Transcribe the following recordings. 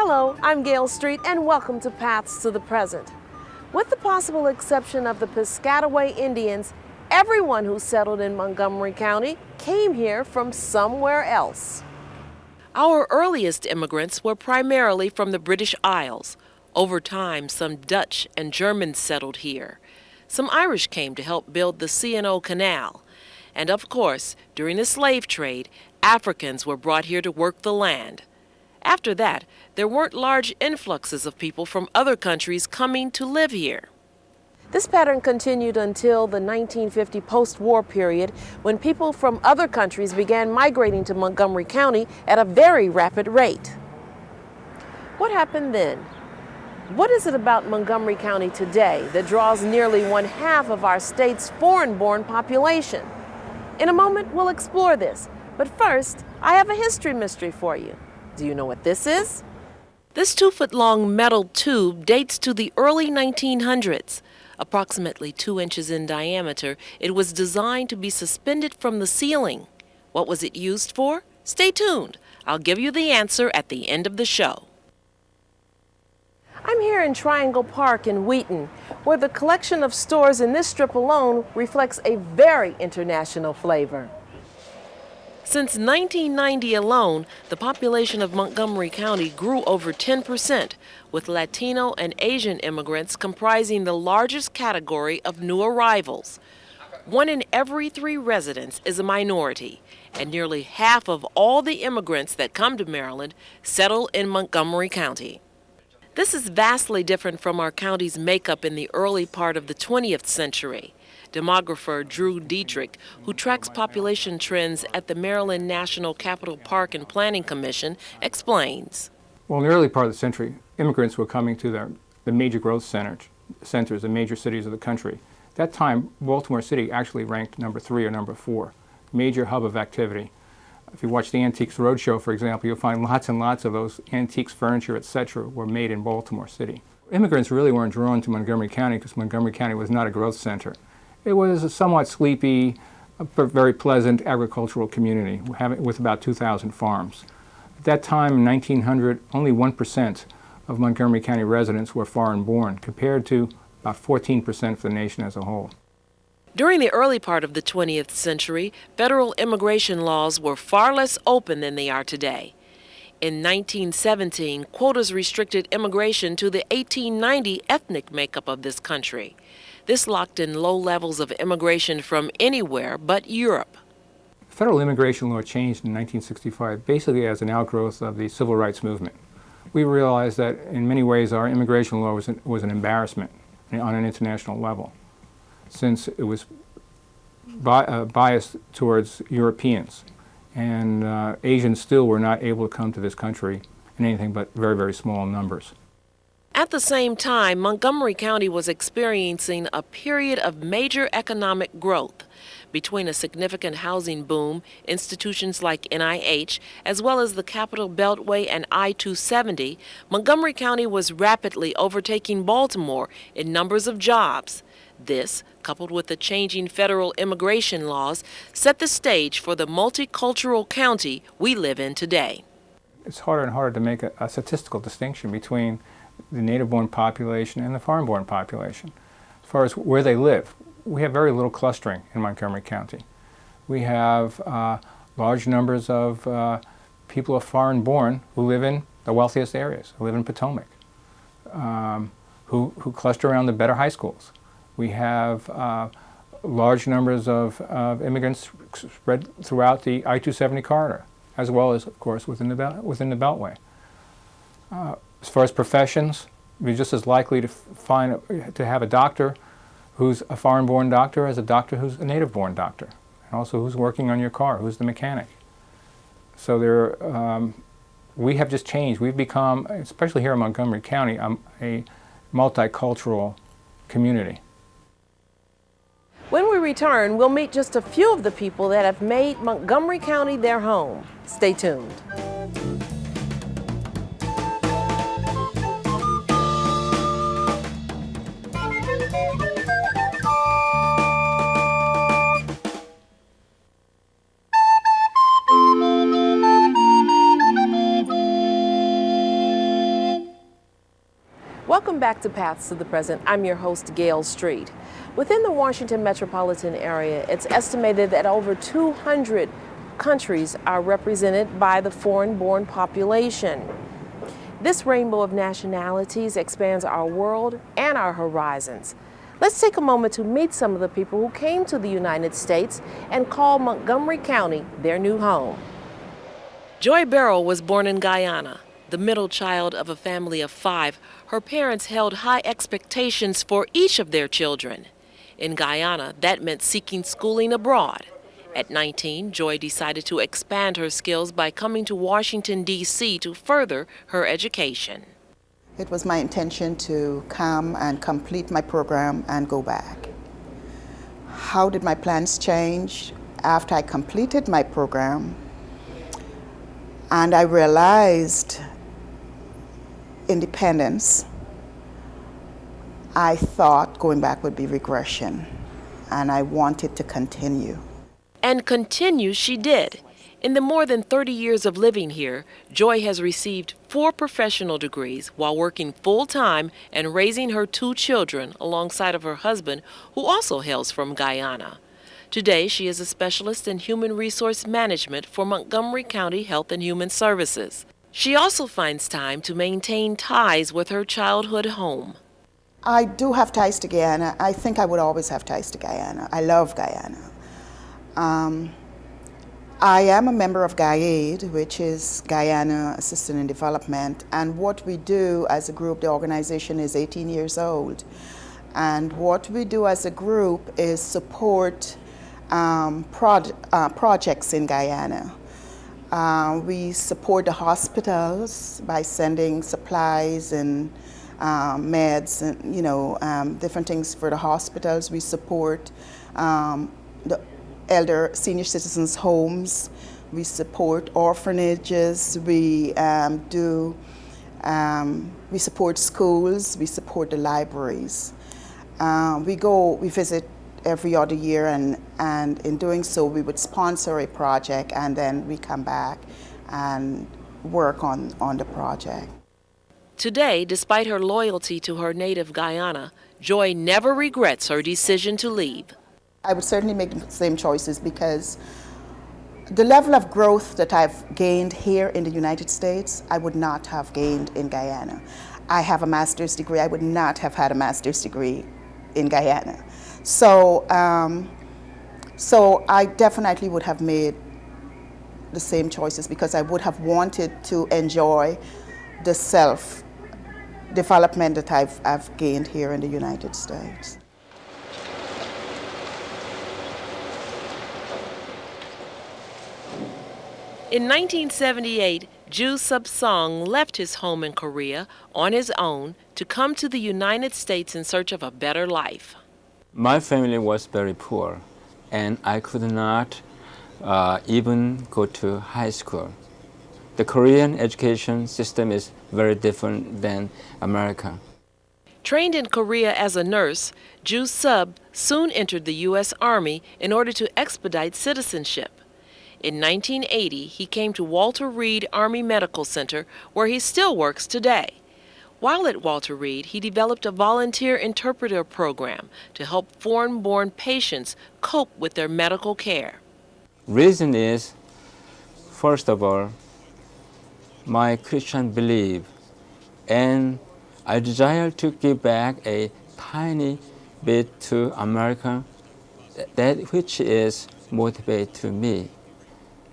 Hello, I'm Gail Street, and welcome to Paths to the Present. With the possible exception of the Piscataway Indians, everyone who settled in Montgomery County came here from somewhere else. Our earliest immigrants were primarily from the British Isles. Over time, some Dutch and Germans settled here. Some Irish came to help build the C&O Canal. And of course, during the slave trade, Africans were brought here to work the land. After that, there weren't large influxes of people from other countries coming to live here. This pattern continued until the 1950 post-war period, when people from other countries began migrating to Montgomery County at a very rapid rate. What happened then? What is it about Montgomery County today that draws nearly 1/2 of our state's foreign-born population? In a moment, we'll explore this. But first, I have a history mystery for you. Do you know what this is? This 2-foot-long metal tube dates to the early 1900s. Approximately 2 inches in diameter, it was designed to be suspended from the ceiling. What was it used for? Stay tuned. I'll give you the answer at the end of the show. I'm here in Triangle Park in Wheaton, where the collection of stores in this strip alone reflects a very international flavor. Since 1990 alone, the population of Montgomery County grew over 10%, with Latino and Asian immigrants comprising the largest category of new arrivals. 1 in every 3 residents is a minority, and nearly half of all the immigrants that come to Maryland settle in Montgomery County. This is vastly different from our county's makeup in the early part of the 20th century. Demographer Drew Dietrich, who tracks population trends at the Maryland National Capital Park and Planning Commission, explains. Well, in the early part of the century, immigrants were coming to the major growth centers, the major cities of the country. At that time, Baltimore City actually ranked number 3 or number 4, major hub of activity. If you watch the Antiques Roadshow, for example, you'll find lots and lots of those antiques, furniture, etc. were made in Baltimore City. Immigrants really weren't drawn to Montgomery County because Montgomery County was not a growth center. It was a somewhat sleepy, but very pleasant agricultural community with about 2,000 farms. At that time, in 1900, only 1% of Montgomery County residents were foreign-born, compared to about 14% for the nation as a whole. During the early part of the 20th century, federal immigration laws were far less open than they are today. In 1917, quotas restricted immigration to the 1890 ethnic makeup of this country. This locked in low levels of immigration from anywhere but Europe. Federal immigration law changed in 1965 basically as an outgrowth of the civil rights movement. We realized that in many ways our immigration law was an embarrassment on an international level, since it was biased towards Europeans, and Asians still were not able to come to this country in anything but very, very small numbers. At the same time, Montgomery County was experiencing a period of major economic growth. Between a significant housing boom, institutions like NIH, as well as the Capital Beltway and I-270, Montgomery County was rapidly overtaking Baltimore in numbers of jobs. This, coupled with the changing federal immigration laws, set the stage for the multicultural county we live in today. It's harder and harder to make a statistical distinction between the native-born population and the foreign-born population. As far as where they live, we have very little clustering in Montgomery County. We have large numbers of people of foreign-born who live in the wealthiest areas, who live in Potomac, who cluster around the better high schools. We have large numbers of immigrants spread throughout the I-270 corridor, as well as, of course, within the Beltway. As far as professions, we're just as likely to have a doctor who's a foreign-born doctor as a doctor who's a native-born doctor, and also who's working on your car, who's the mechanic. So we have just changed. We've become, especially here in Montgomery County, a multicultural community. When we return, we'll meet just a few of the people that have made Montgomery County their home. Stay tuned. Welcome back to Paths to the Present. I'm your host, Gail Street. Within the Washington metropolitan area, it's estimated that over 200 countries are represented by the foreign-born population. This rainbow of nationalities expands our world and our horizons. Let's take a moment to meet some of the people who came to the United States and call Montgomery County their new home. Joy Barrow was born in Guyana. The middle child of a family of 5, her parents held high expectations for each of their children. In Guyana, that meant seeking schooling abroad. At 19, Joy decided to expand her skills by coming to Washington, D.C. to further her education. It was my intention to come and complete my program and go back. How did my plans change after I completed my program? And I realized independence. I thought going back would be regression, and I wanted to continue. And continue she did. In the more than 30 years of living here, Joy has received 4 professional degrees while working full-time and raising her 2 children alongside of her husband, who also hails from Guyana. Today, she is a specialist in human resource management for Montgomery County Health and Human Services. She also finds time to maintain ties with her childhood home. I do have ties to Guyana. I think I would always have ties to Guyana. I love Guyana. I am a member of GUIAID, which is Guyana Assistance in Development, and what we do as a group, the organization is 18 years old, and what we do as a group is support projects in Guyana. We support the hospitals by sending supplies and meds and different things for the hospitals. We support the senior citizens' homes. We support orphanages. We support schools. We support the libraries. We visit every other year, and in doing so, we would sponsor a project, and then we come back and work on the project. Today, despite her loyalty to her native Guyana, Joy never regrets her decision to leave. I would certainly make the same choices because the level of growth that I've gained here in the United States, I would not have gained in Guyana. I have a master's degree. I would not have had a master's degree in Guyana. So I definitely would have made the same choices because I would have wanted to enjoy the self-development that I've gained here in the United States. In 1978, Ju Sub-song left his home in Korea on his own to come to the United States in search of a better life. My family was very poor, and I could not even go to high school. The Korean education system is very different than America. Trained in Korea as a nurse, Ju Sub soon entered the U.S. Army in order to expedite citizenship. In 1980, he came to Walter Reed Army Medical Center, where he still works today. While at Walter Reed, he developed a volunteer interpreter program to help foreign-born patients cope with their medical care. Reason is, first of all, my Christian belief, and I desire to give back a tiny bit to America, that which is motivated to me.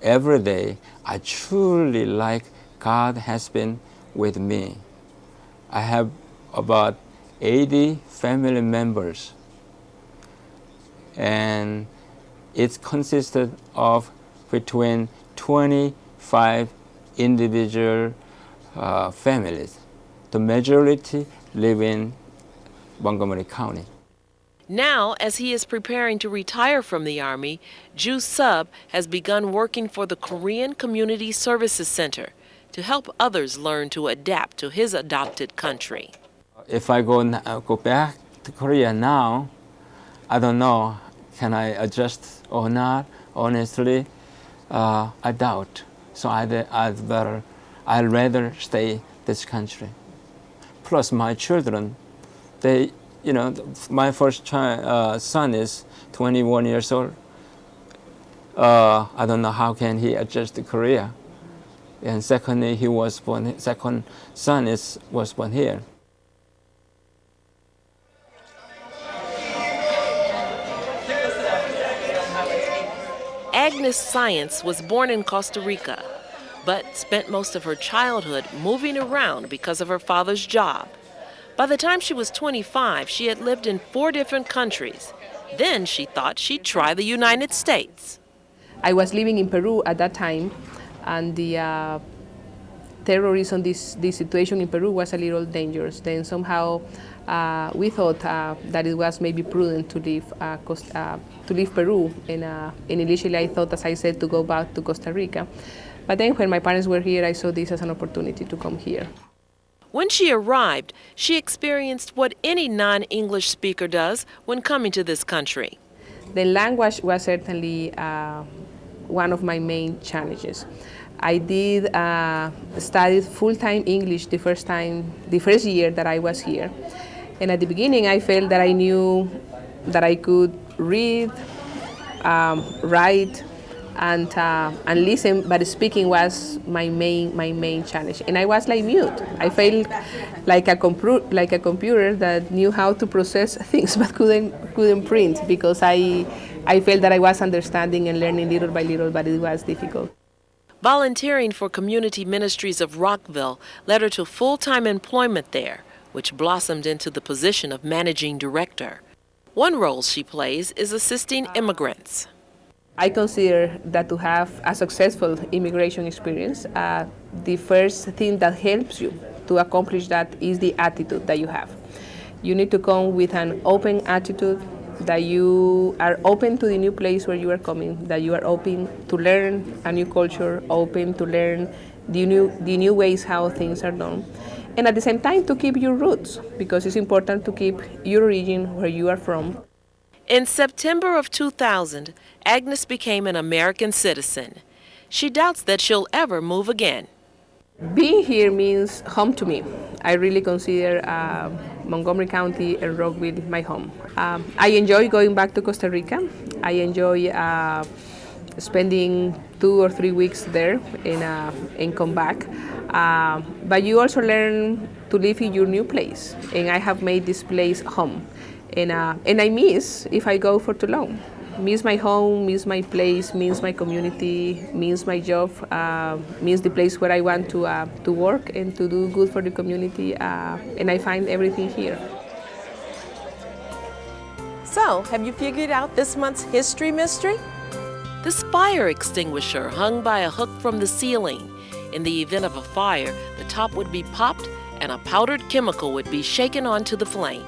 Every day, I truly like God has been with me. I have about 80 family members, and it consisted of between 25 individual families. The majority live in Montgomery County. Now, as he is preparing to retire from the Army, Ju Sub has begun working for the Korean Community Services Center to help others learn to adapt to his adopted country. If I go back to Korea now, I don't know, can I adjust or not? Honestly, I doubt. So I'd rather stay this country. plus my children. They, my first son is 21 years old. I don't know how can he adjust to Korea. And secondly, second son was born here. Agnes Science was born in Costa Rica, but spent most of her childhood moving around because of her father's job. By the time she was 25, she had lived in 4 different countries. Then she thought she'd try the United States. I was living in Peru at that time, and the terrorism, this situation in Peru was a little dangerous. Then somehow we thought that it was maybe prudent to leave Peru. And initially I thought, as I said, to go back to Costa Rica. But then when my parents were here, I saw this as an opportunity to come here. When she arrived, she experienced what any non-English speaker does when coming to this country. The language was certainly one of my main challenges. I did study full-time English the first year that I was here. And at the beginning, I felt that I knew that I could read, write, and listen, but speaking was my main challenge. And I was like mute. I felt like a computer that knew how to process things but couldn't print, because I felt that I was understanding and learning little by little, but it was difficult. Volunteering for Community Ministries of Rockville led her to full-time employment there, which blossomed into the position of managing director. One role she plays is assisting immigrants. I consider that to have a successful immigration experience, the first thing that helps you to accomplish that is the attitude that you have. You need to come with an open attitude, that you are open to the new place where you are coming, that you are open to learn a new culture, open to learn the new ways how things are done. And at the same time to keep your roots, because it's important to keep your origin where you are from. In September of 2000, Agnes became an American citizen. She doubts that she'll ever move again. Being here means home to me. I really consider Montgomery County and Rockville my home. I enjoy going back to Costa Rica. I enjoy spending 2 or 3 weeks there and come back. But you also learn to live in your new place, and I have made this place home. And I miss if I go for too long. Miss my home, miss my place, miss my community, miss my job, miss the place where I want to work and to do good for the community, and I find everything here. So, have you figured out this month's history mystery? This fire extinguisher hung by a hook from the ceiling. In the event of a fire, the top would be popped and a powdered chemical would be shaken onto the flame.